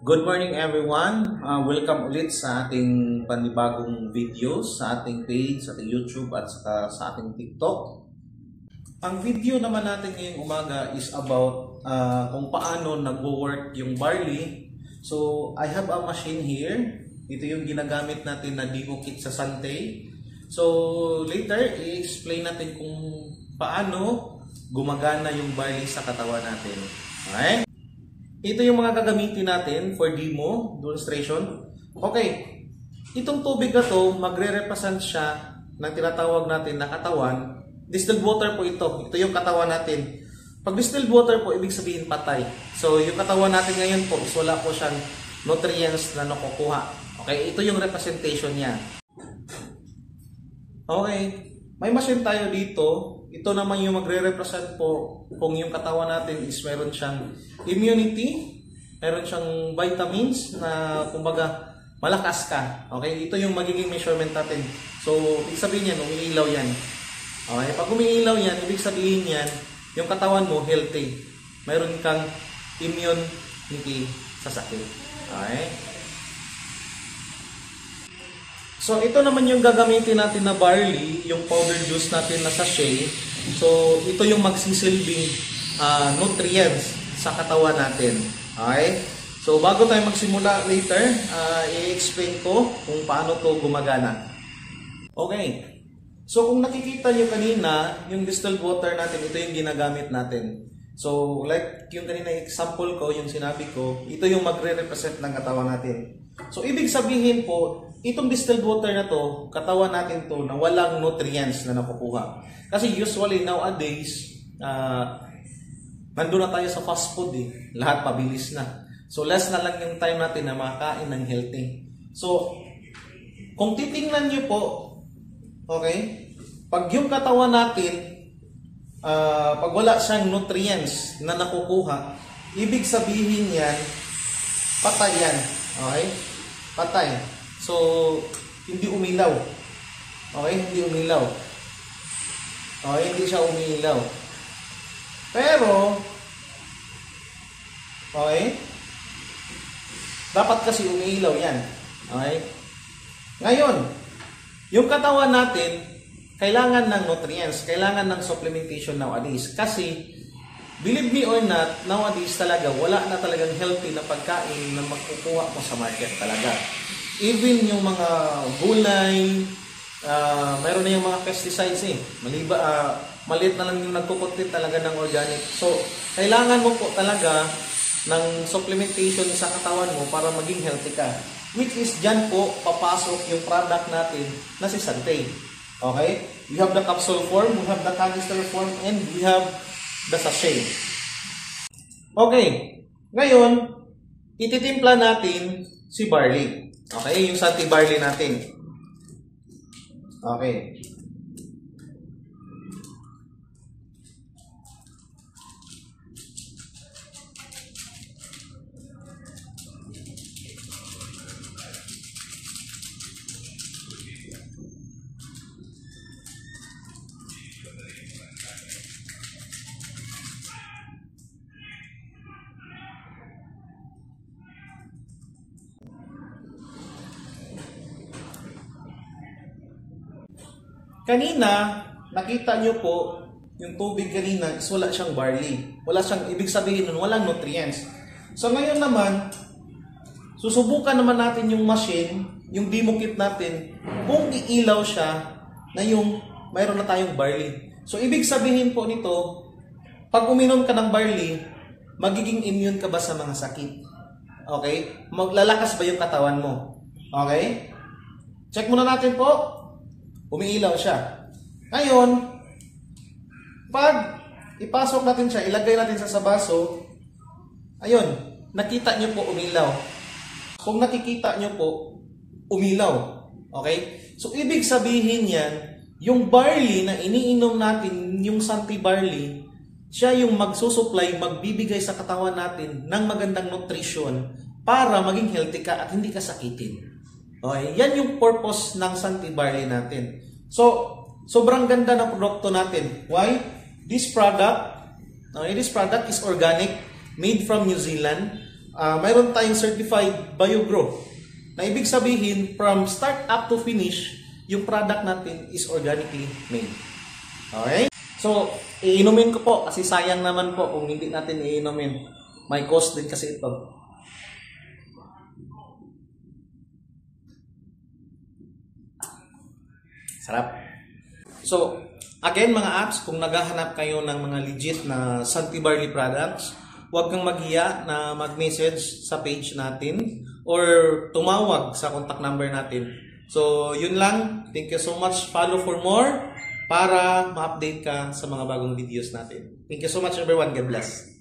Good morning everyone. Welcome ulit sa ating panibagong videos sa ating page, sa ating YouTube at sa ating TikTok. Ang video naman natin ngayong umaga is about kung paano nagwo-work yung barley. So I have a machine here. Ito yung ginagamit natin na demo kit sa Sante. So later i-explain natin kung paano gumagana yung barley sa katawan natin. Okay? Ito yung mga gagamitin natin for demo, demonstration. Okay, itong tubig na to, magre-represent siya ng tinatawag natin na katawan. Distilled water po ito. Ito yung katawan natin. Pag distilled water po, ibig sabihin patay. So, yung katawan natin ngayon po, is wala po siyang nutrients na nakukuha. Okay, ito yung representation niya. Okay, may machine tayo dito. Ito naman yung magre-represent po kung yung katawan natin is meron siyang immunity, meron siyang vitamins na kumbaga malakas ka. Okay, ito yung magiging measurement natin. So, ibig sabihin yan, umiilaw yan. Okay, pag umiilaw yan, ibig sabihin yan, yung katawan mo healthy. Meron kang immunity sa sakit. Okay. So, ito naman yung gagamitin natin na barley, yung powder juice natin na sachet. So, ito yung magsisilbing nutrients sa katawan natin. Okay? So, bago tayo magsimula later, i-explain ko kung paano to gumagana. Okay. So, kung nakikita nyo kanina, yung distilled water natin, ito yung ginagamit natin. So, like yung kanina example ko, yung sinabi ko, ito yung magre-represent ng katawan natin. So, ibig sabihin po, itong distilled water na to, katawan natin to na walang nutrients na nakukuha. Kasi usually nowadays, nandun na tayo sa fast food eh. Lahat pabilis na. So, less na lang yung time natin na makakain ng healthy. So, kung titingnan nyo po, okay, pag yung katawan natin, pag wala siyang nutrients na nakukuha, ibig sabihin yan, patay yan. Okay? Patay. So, hindi umilaw. Okay? Hindi umilaw. Okay? Hindi siya umilaw. Pero, okay? Dapat kasi umiilaw yan. Okay? Ngayon, yung katawan natin, kailangan ng nutrients, kailangan ng supplementation nowadays. Kasi, believe me or not, nowadays talaga, wala na talagang healthy na pagkain na magkukuha mo sa market talaga. Even yung mga gulay, mayroon na yung mga pesticides eh. Maliit na lang yung nagkukuntit talaga ng organic. So, kailangan mo po talaga ng supplementation sa katawan mo para maging healthy ka. Which is, dyan po, papasok yung product natin na si Sante. Okay? We have the capsule form, we have the canister form, and we have the sachet. Okay. Ngayon, ititimpla natin si barley. Okay? Yung Sante barley natin. Okay. Kanina, nakita nyo po, yung tubig kanina is wala siyang barley. Wala siyang, ibig sabihin nun, walang nutrients. So ngayon naman, susubukan naman natin yung machine, yung demo kit natin, kung iilaw siya na yung mayroon na tayong barley. So ibig sabihin po nito, pag uminom ka ng barley, magiging immune ka ba sa mga sakit? Okay? Maglalakas ba yung katawan mo? Okay? Check muna natin po. Umiilaw siya. Ngayon, pag ipasok natin siya, ilagay natin sa baso, ayun, nakita nyo po umilaw. Kung nakikita nyo po, umilaw. Okay? So, ibig sabihin yan, yung barley na iniinom natin, yung Sante barley, siya yung magsusupply, magbibigay sa katawan natin ng magandang nutrition para maging healthy ka at hindi ka sakitin. Okay, yan yung purpose ng Sante barley natin. So, sobrang ganda ng produkto natin. Why? This product is organic, made from New Zealand. mayroon tayong certified BioGrow. Na ibig sabihin, from start up to finish, yung product natin is organically made. Okay? So, iinumin ko po kasi sayang naman po kung hindi natin iinumin. May cost din kasi ito. Sarap. So, again mga apps, kung naghahanap kayo ng mga legit na Santi Barley products, huwag kang maghiya na mag-message sa page natin or tumawag sa contact number natin. So, yun lang. Thank you so much. Follow for more para ma-update ka sa mga bagong videos natin. Thank you so much everyone. God bless.